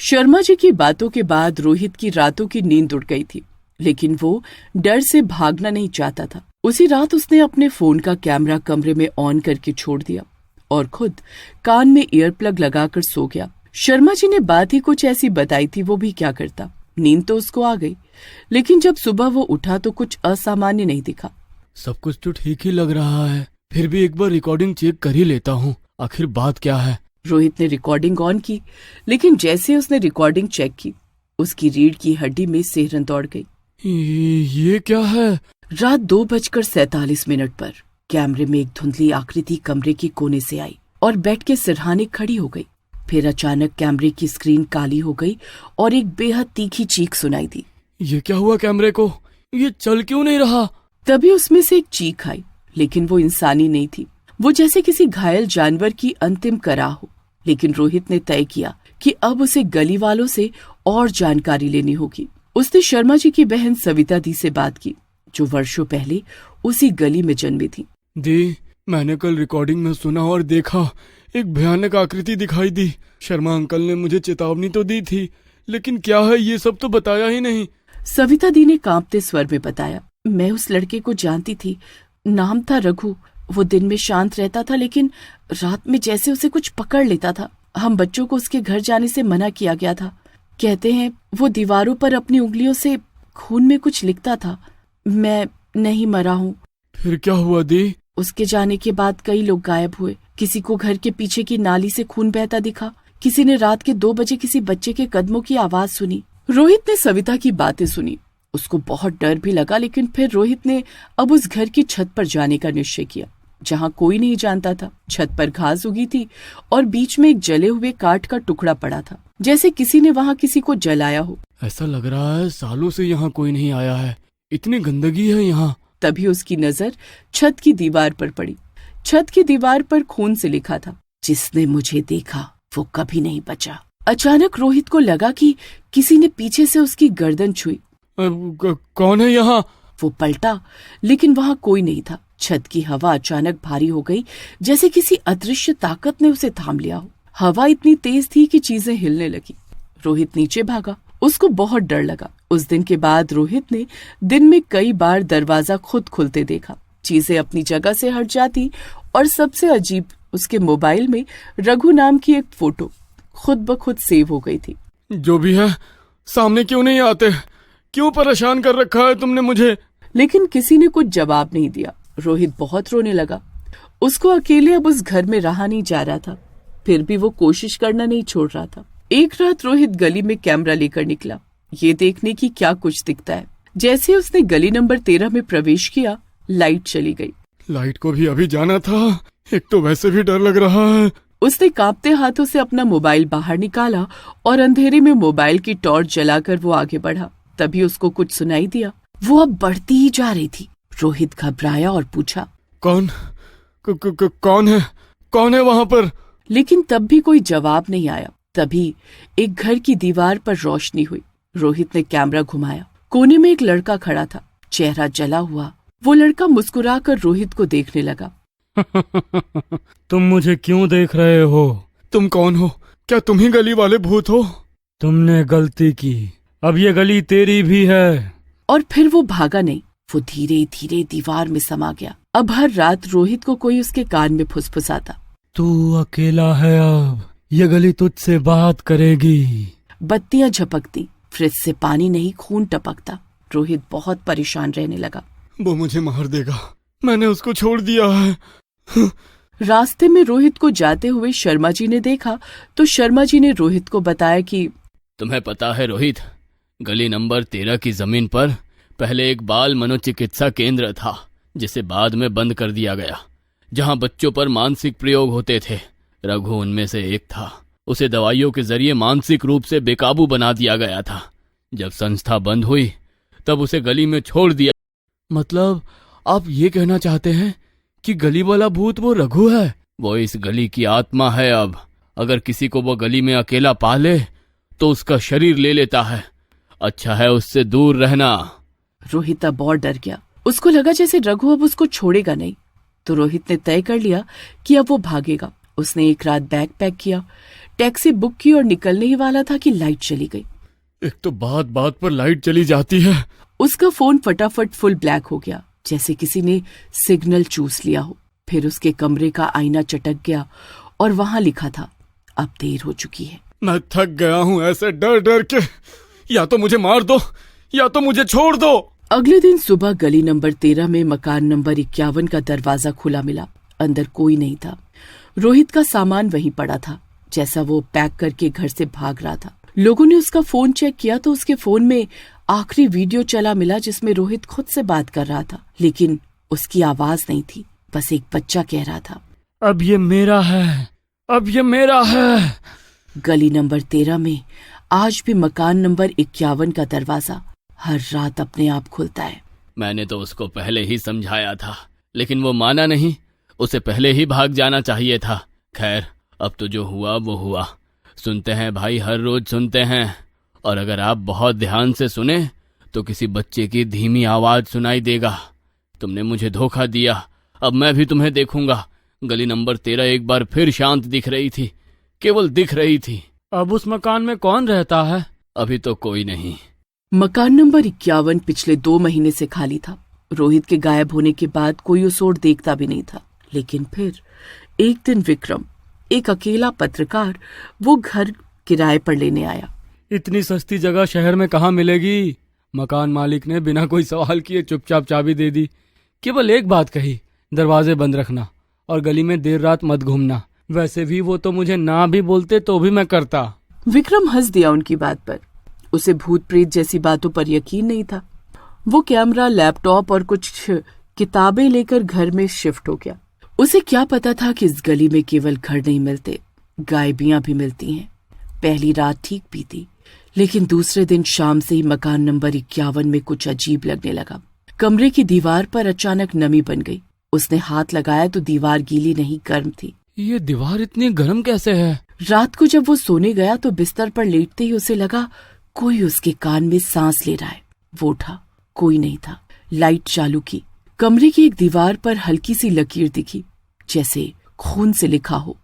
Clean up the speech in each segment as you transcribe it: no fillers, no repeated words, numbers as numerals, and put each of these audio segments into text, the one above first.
शर्मा जी की बातों के बाद रोहित की रातों की नींद उड़ गई थी, लेकिन वो डर से भागना नहीं चाहता था। उसी रात उसने अपने फोन का कैमरा कमरे में ऑन करके छोड़ दिया और खुद कान में ईयर प्लग लगाकर सो गया। शर्मा जी ने बात ही कुछ ऐसी बताई थी, वो भी क्या करता। नींद तो उसको आ गई, लेकिन जब सुबह वो उठा तो कुछ असामान्य नहीं दिखा। सब कुछ तो ठीक ही लग रहा है, फिर भी एक बार रिकॉर्डिंग चेक कर ही लेता हूँ, आखिर बात क्या है। रोहित ने रिकॉर्डिंग ऑन की, लेकिन जैसे उसने रिकॉर्डिंग चेक की, उसकी रीढ़ की हड्डी में सिहरन दौड़ गई। ये क्या है? रात 2:47 पर कैमरे में एक धुंधली आकृति कमरे के कोने से आई और बेड के सिरहाने खड़ी हो गई। फिर अचानक कैमरे की स्क्रीन काली हो गई और एक बेहद तीखी चीख सुनाई दी। ये क्या हुआ कैमरे को? ये चल क्यों नहीं रहा? तभी उसमें से एक चीख आई, लेकिन वो इंसानी नहीं थी। वो जैसे किसी घायल जानवर की अंतिम कराह हो। लेकिन रोहित ने तय किया कि अब उसे गली वालों से और जानकारी लेनी होगी। उसने शर्मा जी की बहन सविता दी से बात की, जो वर्षों पहले उसी गली में जन्मी थी। दी, मैंने कल रिकॉर्डिंग में सुना और देखा, एक भयानक आकृति दिखाई दी। शर्मा अंकल ने मुझे चेतावनी तो दी थी, लेकिन क्या है ये सब तो बताया ही नहीं। सविता दी ने कांपते स्वर में बताया, मैं उस लड़के को जानती थी, नाम था रघु। वो दिन में शांत रहता था, लेकिन रात में जैसे उसे कुछ पकड़ लेता था। हम बच्चों को उसके घर जाने से मना किया गया था। कहते हैं वो दीवारों पर अपनी उंगलियों से खून में कुछ लिखता था। मैं नहीं मरा हूँ। फिर क्या हुआ दी? उसके जाने के बाद कई लोग गायब हुए। किसी को घर के पीछे की नाली से खून बहता दिखा। किसी ने रात के 2 बजे किसी बच्चे के कदमों की आवाज सुनी। रोहित ने सविता की बातें सुनी। उसको बहुत डर भी लगा, लेकिन फिर रोहित ने अब उस घर की छत पर जाने का निश्चय किया, जहाँ कोई नहीं जानता था। छत पर घास उगी थी और बीच में एक जले हुए काठ का टुकड़ा पड़ा था, जैसे किसी ने वहाँ किसी को जलाया हो। ऐसा लग रहा है सालों से यहाँ कोई नहीं आया है, इतनी गंदगी है यहाँ। तभी उसकी नजर छत की दीवार पर पड़ी। छत की दीवार पर खून से लिखा था, जिसने मुझे देखा वो कभी नहीं बचा। अचानक रोहित को लगा कि किसी ने पीछे से उसकी गर्दन छुई। कौन है यहाँ? वो पलटा, लेकिन वहाँ कोई नहीं था। छत की हवा अचानक भारी हो गई, जैसे किसी अदृश्य ताकत ने उसे थाम लिया हो। हवा इतनी तेज थी कि चीजें हिलने लगी। रोहित नीचे भागा। उसको बहुत डर लगा। उस दिन के बाद रोहित ने दिन में कई बार दरवाजा खुद खुलते देखा। चीजें अपनी जगह से हट जाती और सबसे अजीब, उसके मोबाइल में रघु नाम की एक फोटो खुद ब खुद सेव हो गई थी। जो भी है, सामने क्यों नहीं आते? क्यों परेशान कर रखा है तुमने मुझे? लेकिन किसी ने कुछ जवाब नहीं दिया। रोहित बहुत रोने लगा। उसको अकेले अब उस घर में रहा नहीं जा रहा था, फिर भी वो कोशिश करना नहीं छोड़ रहा था। एक रात रोहित गली में कैमरा लेकर निकला, ये देखने की क्या कुछ दिखता है। जैसे उसने गली नंबर 13 में प्रवेश किया, लाइट चली गई। लाइट को भी अभी जाना था, एक तो वैसे भी डर लग रहा है। उसने कांपते हाथों से अपना मोबाइल बाहर निकाला और अंधेरे में मोबाइल की टॉर्च जलाकर वो आगे बढ़ा। तभी उसको कुछ सुनाई दिया। वो अब बढ़ती ही जा रही थी। रोहित घबराया और पूछा, कौन है? कौन है वहाँ पर? लेकिन तब भी कोई जवाब नहीं आया। तभी एक घर की दीवार पर रोशनी हुई। रोहित ने कैमरा घुमाया। कोने में एक लड़का खड़ा था, चेहरा जला हुआ। वो लड़का मुस्कुराकर रोहित को देखने लगा। तुम मुझे क्यों देख रहे हो? तुम कौन हो? क्या तुम ही गली वाले भूत हो? तुमने गलती की, अब ये गली तेरी भी है। और फिर वो भागा नहीं, वो धीरे धीरे दीवार में समा गया। अब हर रात रोहित को कोई उसके कान में फुसफुसाता, तू अकेला है, अब ये गली तुझसे बात करेगी। बत्तियां झपकती, फ्रिज से पानी नहीं खून टपकता। रोहित बहुत परेशान रहने लगा। वो मुझे मार देगा, मैंने उसको छोड़ दिया है। रास्ते में रोहित को जाते हुए शर्मा जी ने देखा तो शर्मा जी ने रोहित को बताया कि तुम्हें पता है रोहित, गली नंबर 13 की जमीन पर पहले एक बाल मनोचिकित्सा केंद्र था, जिसे बाद में बंद कर दिया गया, जहां बच्चों पर मानसिक प्रयोग होते थे। रघु उनमें से एक था। उसे दवाइयों के जरिए मानसिक रूप से बेकाबू बना दिया गया था। जब संस्था बंद हुई तब उसे गली में छोड़ दिया। मतलब आप ये कहना चाहते हैं कि गली वाला भूत वो रघु है? वो इस गली की आत्मा है। अब अगर किसी को वो गली में अकेला पा ले तो उसका शरीर ले लेता है। अच्छा है उससे दूर रहना। रोहित अब और डर गया। उसको लगा जैसे रघु अब उसको छोड़ेगा नहीं। तो रोहित ने तय कर लिया कि अब वो भागेगा उसने एक रात बैग पैक किया, टैक्सी बुक की और निकलने ही वाला था कि लाइट चली गई। एक तो बात बात पर लाइट चली जाती है। उसका फोन फटाफट फुल ब्लैक हो गया, जैसे किसी ने सिग्नल चूस लिया हो। फिर उसके कमरे का आईना चटक गया और वहां लिखा था, अब देर हो चुकी है। मैं थक गया हूँ ऐसे डर डर के, या तो मुझे मार दो या तो मुझे छोड़ दो। अगले दिन सुबह गली नंबर 13 में मकान नंबर 51 का दरवाजा खुला मिला। अंदर कोई नहीं था। रोहित का सामान वहीं पड़ा था, जैसा वो पैक करके घर से भाग रहा था। लोगों ने उसका फोन चेक किया तो उसके फोन में आखिरी वीडियो चला मिला, जिसमें रोहित खुद से बात कर रहा था, लेकिन उसकी आवाज नहीं थी। बस एक बच्चा कह रहा था, अब ये मेरा है, अब ये मेरा है। गली नंबर 13 में आज भी मकान नंबर 51 का दरवाजा हर रात अपने आप खुलता है। मैंने तो उसको पहले ही समझाया था, लेकिन वो माना नहीं। उसे पहले ही भाग जाना चाहिए था। खैर, अब तो जो हुआ वो हुआ। सुनते हैं भाई, हर रोज सुनते हैं। और अगर आप बहुत ध्यान से सुने तो किसी बच्चे की धीमी आवाज सुनाई देगा। तुमने मुझे धोखा दिया, अब मैं भी तुम्हें देखूंगा। गली नंबर 13 एक बार फिर शांत दिख रही थी, केवल दिख रही थी। अब उस मकान में कौन रहता है? अभी तो कोई नहीं। मकान नंबर 51 पिछले 2 महीने से खाली था। रोहित के गायब होने के बाद कोई उस ओर देखता भी नहीं था। लेकिन फिर एक दिन विक्रम, एक अकेला पत्रकार, वो घर किराए पर लेने आया। इतनी सस्ती जगह शहर में कहाँ मिलेगी? मकान मालिक ने बिना कोई सवाल किए चुपचाप चाबी दे दी। केवल एक बात कही, दरवाजे बंद रखना और गली में देर रात मत घूमना। वैसे भी वो तो मुझे ना भी बोलते तो भी मैं करता। विक्रम हंस दिया उनकी बात पर। उसे भूत प्रेत जैसी बातों पर यकीन नहीं था। वो कैमरा, लैपटॉप और कुछ किताबें लेकर घर में शिफ्ट हो गया। उसे क्या पता था कि इस गली में केवल घर नहीं मिलते, गायबियां भी मिलती हैं। पहली रात ठीक बीती, लेकिन दूसरे दिन शाम से ही मकान नंबर 51 में कुछ अजीब लगने लगा। कमरे की दीवार पर अचानक नमी बन गई। उसने हाथ लगाया तो दीवार गीली नहीं, गर्म थी। ये दीवार इतनी गर्म कैसे है? रात को जब वो सोने गया तो बिस्तर पर लेटते ही उसे लगा कोई उसके कान में सांस ले रहा है। वो उठा, कोई नहीं था। लाइट चालू की। कमरे की एक दीवार पर हल्की सी लकीर दिखी, जैसे खून से लिखा हो,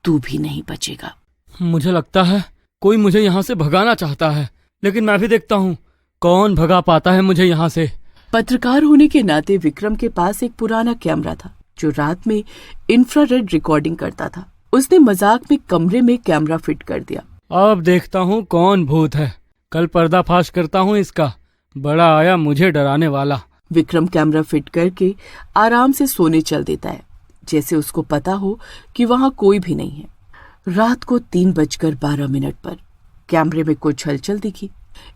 तू भी नहीं बचेगा। मुझे लगता है कोई मुझे यहाँ से भगाना चाहता है, लेकिन मैं भी देखता हूँ कौन भगा पाता है मुझे यहाँ से। पत्रकार होने के नाते विक्रम के पास एक पुराना कैमरा था, जो रात में इंफ्रारेड रिकॉर्डिंग करता था। उसने मजाक में कमरे में कैमरा फिट कर दिया। अब देखता हूँ कौन भूत है, कल पर्दाफाश करता हूँ इसका। बड़ा आया मुझे डराने वाला। विक्रम कैमरा फिट करके आराम से सोने चल देता है, जैसे उसको पता हो कि वहां कोई भी नहीं है। रात को 3:12 पर कैमरे में कुछ हलचल दिखी।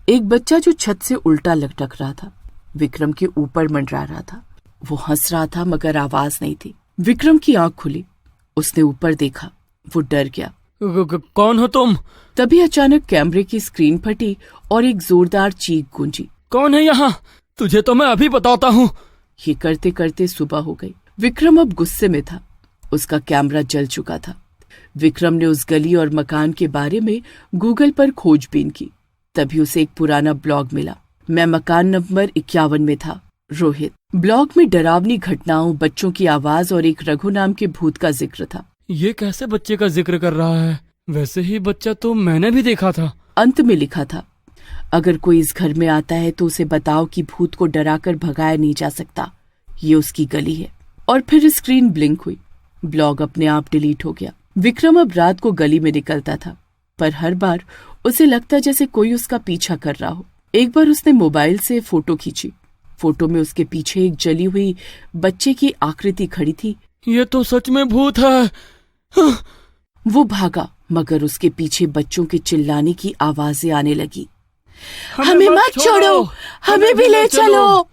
एक बच्चा जो छत से उल्टा लटक रहा था, विक्रम के ऊपर मंडरा रहा था। वो हंस रहा था मगर आवाज नहीं थी। विक्रम की आंख खुली। उसने ऊपर देखा। वो डर गया। कौन हो तुम? तभी अचानक कैमरे की स्क्रीन फटी और एक जोरदार चीख गूंजी। कौन है यहाँ? तुझे तो मैं अभी बताता हूँ। ये करते करते सुबह हो गई। विक्रम अब गुस्से में था। उसका कैमरा जल चुका था। विक्रम ने उस गली और मकान के बारे में गूगल पर खोजबीन की। तभी उसे एक पुराना ब्लॉग मिला। मैं मकान नंबर 51 में था, रोहित। ब्लॉग में डरावनी घटनाओं, बच्चों की आवाज और एक रघु नाम के भूत का जिक्र था। ये कैसे बच्चे का जिक्र कर रहा है? वैसे ही बच्चा तो मैंने भी देखा था। अंत में लिखा था, अगर कोई इस घर में आता है तो उसे बताओ कि भूत को डराकर भगाया नहीं जा सकता, ये उसकी गली है। और फिर स्क्रीन ब्लिंक हुई। ब्लॉग अपने आप डिलीट हो गया। विक्रम अब रात को गली में निकलता था, पर हर बार उसे लगता जैसे कोई उसका पीछा कर रहा हो। एक बार उसने मोबाइल से फोटो खींची। फोटो में उसके पीछे एक जली हुई बच्चे की आकृति खड़ी थी। ये तो सच में भूत है। वो भागा, मगर उसके पीछे बच्चों के चिल्लाने की आवाजें आने लगी। हमें मत छोड़ो, हमें भी ले चलो।